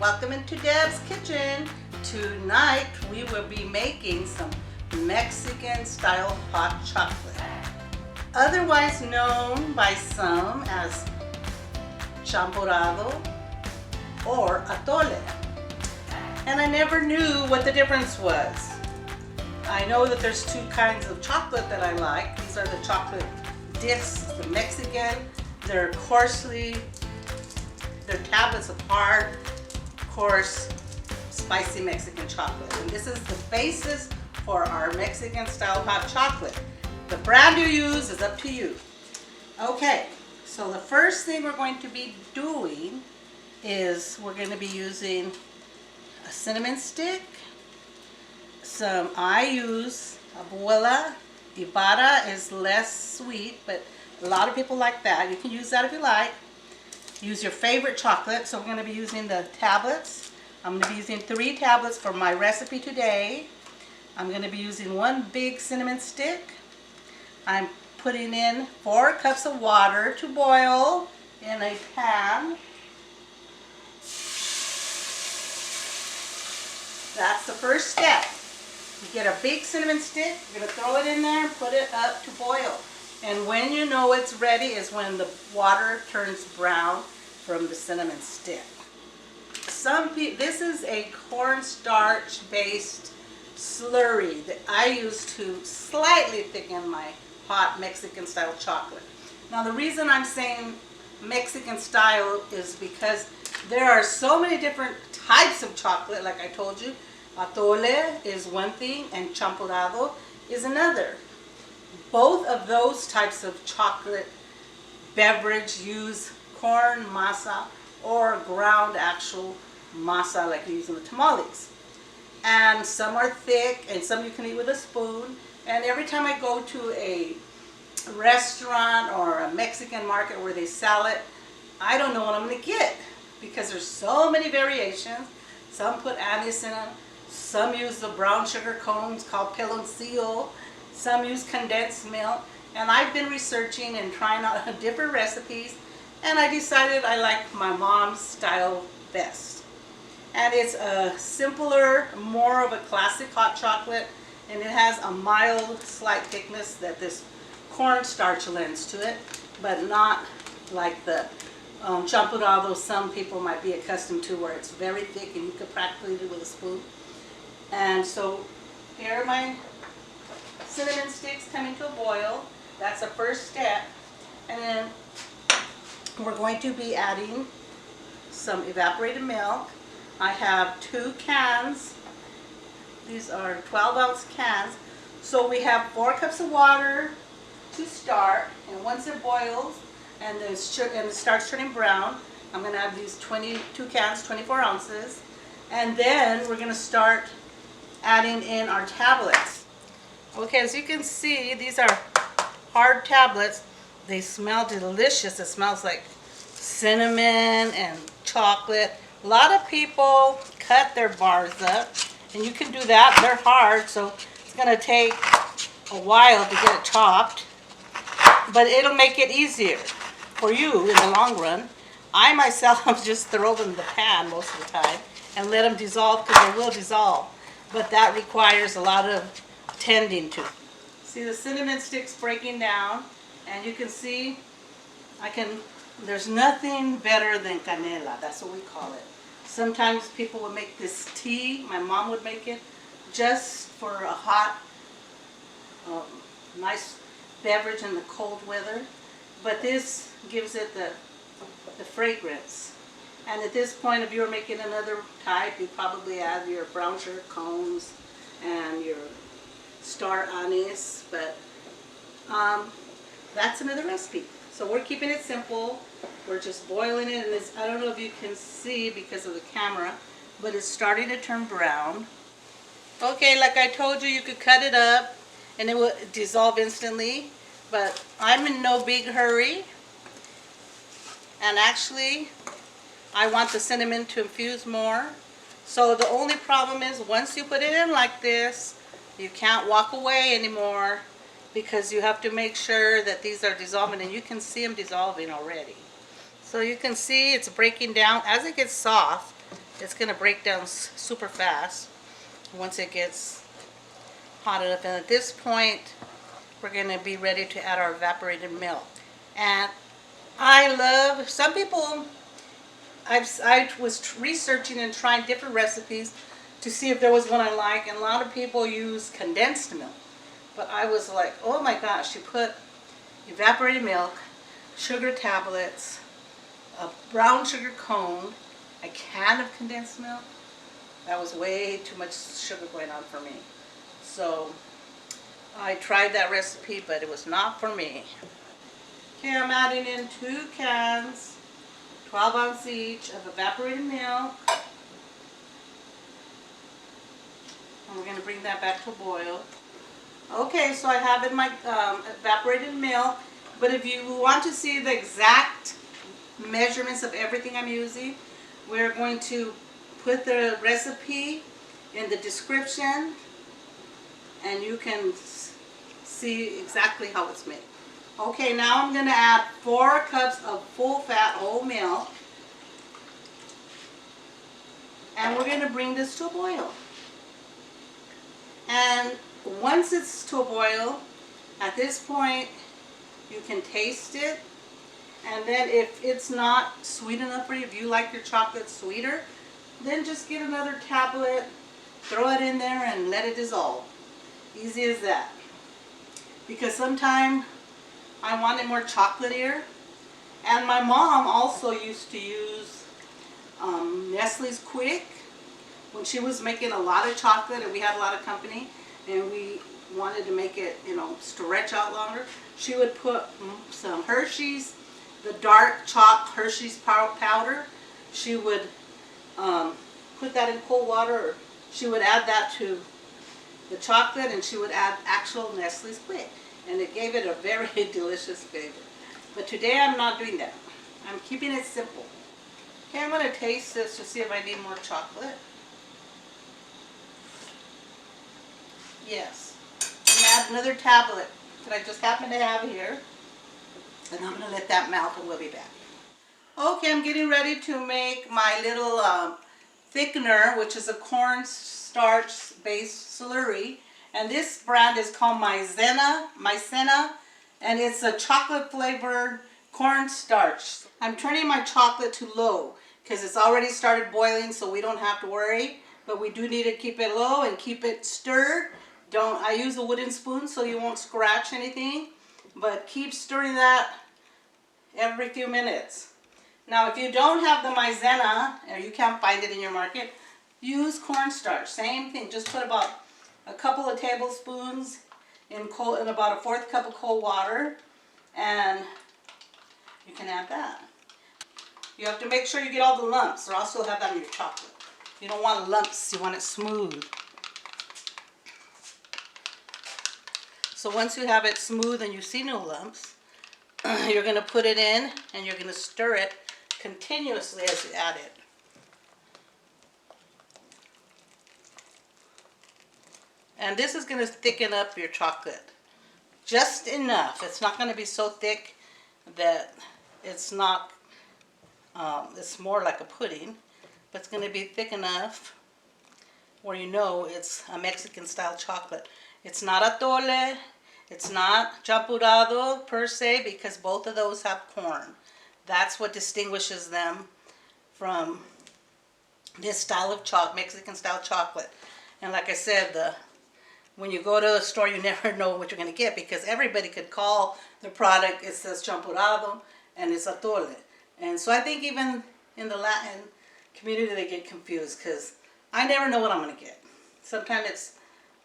welcome into Deb's Kitchen. Tonight we will be making some Mexican style hot chocolate, otherwise known by some as champurrado or atole. And I never knew what the difference was. I know that there's two kinds of chocolate that I like. These are the chocolate discs, the Mexican. They're tablets of hard, coarse, spicy Mexican chocolate. And this is the basis for our Mexican style hot chocolate. The brand you use is up to you. Okay, so the first thing we're going to be doing is we're going to be using a cinnamon stick. I use Abuela. Ibarra is less sweet, but a lot of people like that. You can use that if you like. Use your favorite chocolate. So we're going to be using the tablets. I'm going to be using 3 tablets for my recipe today. I'm going to be using 1 big cinnamon stick. I'm putting in 4 cups of water to boil in a pan. That's the first step. You get a big cinnamon stick, you're going to throw it in there and put it up to boil. And when you know it's ready is when the water turns brown from the cinnamon stick. This is a cornstarch based slurry that I use to slightly thicken my hot Mexican style chocolate. Now the reason I'm saying Mexican style is because there are so many different types of chocolate, like I told you. Atole is one thing and champurrado is another. Both of those types of chocolate beverage use corn masa or ground actual masa like you use in the tamales. And some are thick and some you can eat with a spoon. And every time I go to a restaurant or a Mexican market where they sell it, I don't know what I'm going to get because there's so many variations. Some put anise in them. Some use the brown sugar cones called piloncillo. Some use condensed milk. And I've been researching and trying out different recipes. And I decided I like my mom's style best. And it's a simpler, more of a classic hot chocolate. And it has a mild, slight thickness that this cornstarch lends to it. But not like the champurrado some people might be accustomed to, where it's very thick and you could practically do it with a spoon. And so here are my cinnamon sticks coming to a boil. That's the first step. And then we're going to be adding some evaporated milk. I have 2 cans. These are 12-ounce cans. So we have 4 cups of water to start. And once it boils and it starts turning brown, I'm going to add these 2 cans, 24 ounces. And then we're going to start adding in our tablets. Okay, as you can see, these are hard tablets. They smell delicious. It smells like cinnamon and chocolate. A lot of people cut their bars up, and you can do that. They're hard, so it's going to take a while to get it chopped, but it'll make it easier for you in the long run. I myself just throw them in the pan most of the time and let them dissolve, because they will dissolve. But that requires a lot of tending to. See the cinnamon sticks breaking down, and you can see there's nothing better than canela. That's what we call it. Sometimes people would make this tea. My mom would make it just for a hot, nice beverage in the cold weather. But this gives it the fragrance. And at this point, if you were making another type, you'd probably add your brown sugar cones and your star anise, but that's another recipe. So we're keeping it simple. We're just boiling it, and I don't know if you can see because of the camera, but it's starting to turn brown. Okay, like I told you, you could cut it up and it will dissolve instantly, but I'm in no big hurry. And actually, I want the cinnamon to infuse more. So the only problem is once you put it in like this, you can't walk away anymore because you have to make sure that these are dissolving, and you can see them dissolving already. So you can see it's breaking down. As it gets soft, It's going to break down super fast once it gets hot enough. And at this point, we're going to be ready to add our evaporated milk. And I love, some people, I was researching and trying different recipes to see if there was one I like, and a lot of people use condensed milk. But I was like, oh my gosh, you put evaporated milk, sugar tablets, a brown sugar cone, a can of condensed milk. That was way too much sugar going on for me. So I tried that recipe, but it was not for me. Okay, I'm adding in 2 cans, 12 ounce each, of evaporated milk. And we're going to bring that back to a boil. Okay, so I have in my evaporated milk, but if you want to see the exact measurements of everything I'm using, we're going to put the recipe in the description, and you can see exactly how it's made. Okay, now I'm going to add 4 cups of full fat whole milk, and we're going to bring this to a boil. And once it's to a boil, at this point, you can taste it. And then if it's not sweet enough for you, if you like your chocolate sweeter, then just get another tablet, throw it in there, and let it dissolve. Easy as that. Because sometimes I want it more chocolatier. And my mom also used to use Nestle's Quick when she was making a lot of chocolate and we had a lot of company and we wanted to make it, you know, stretch out longer. She would put some Hershey's, the dark chocolate Hershey's powder. She would put that in cold water, or she would add that to the chocolate, and she would add actual Nestle's Quick, and it gave it a very delicious flavor. But today I'm not doing that. I'm keeping it simple. Okay, I'm going to taste this to see if I need more chocolate. Yes. I'm going to add another tablet that I just happen to have here. And I'm going to let that melt and we'll be back. Okay, I'm getting ready to make my little thickener, which is a cornstarch based slurry. And this brand is called Maizena, and it's a chocolate flavored cornstarch. I'm turning my chocolate to low because it's already started boiling, so we don't have to worry. But we do need to keep it low and keep it stirred. I use a wooden spoon so you won't scratch anything, but keep stirring that every few minutes. Now, if you don't have the Maizena, or you can't find it in your market, use cornstarch. Same thing. Just put about a couple of tablespoons in about a 1/4 cup of cold water, and you can add that. You have to make sure you get all the lumps, or else you'll have that in your chocolate. You don't want lumps. You want it smooth. So once you have it smooth and you see no lumps, you're going to put it in and you're going to stir it continuously as you add it. And this is going to thicken up your chocolate just enough. It's not going to be so thick that it's not, it's more like a pudding, but it's going to be thick enough where you know it's a Mexican style chocolate. It's not atole, it's not champurrado per se, because both of those have corn. That's what distinguishes them from this style of Mexican style chocolate. And like I said, when you go to the store, you never know what you're going to get, because everybody could call the product, it says champurrado and it's atole. And so I think even in the Latin community they get confused, because I never know what I'm going to get. Sometimes it's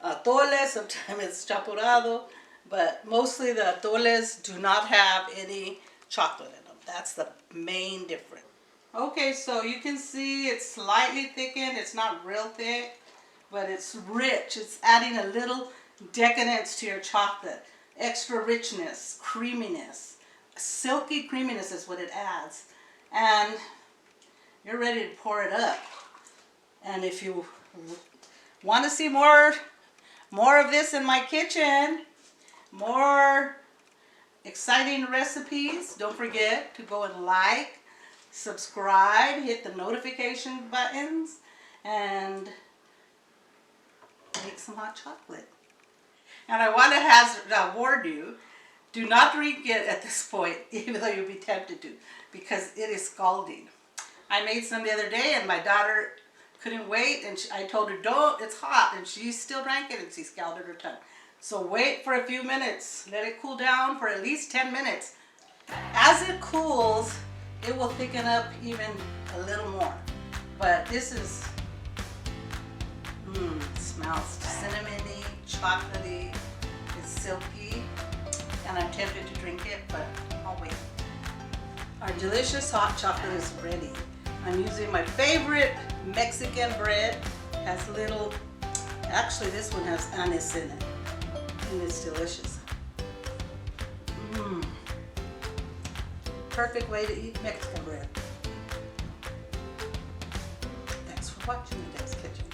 atole, sometimes it's champurrado, but mostly the atoles do not have any chocolate in them. That's the main difference. Okay, so you can see it's slightly thickened. It's not real thick, but it's rich. It's adding a little decadence to your chocolate. Extra richness, creaminess. Silky creaminess is what it adds. And you're ready to pour it up. And if you want to see more of this in my kitchen, more exciting recipes, don't forget to go and like, subscribe, hit the notification buttons, and make some hot chocolate. And I want to warn you, do not drink it at this point, even though you'll be tempted to, because it is scalding. I made some the other day and my daughter couldn't wait, and I told her, don't, it's hot, and she still drank it and she scalded her tongue. So wait for a few minutes, let it cool down for at least 10 minutes. As it cools, it will thicken up even a little more. But this is, smells cinnamony, chocolatey, it's silky, and I'm tempted to drink it, but I'll wait. Our delicious hot chocolate is ready. I'm using my favorite Mexican bread. Has little, actually this one has anise in it, and it's delicious. Perfect way to eat Mexican bread. Thanks for watching the Next Kitchen.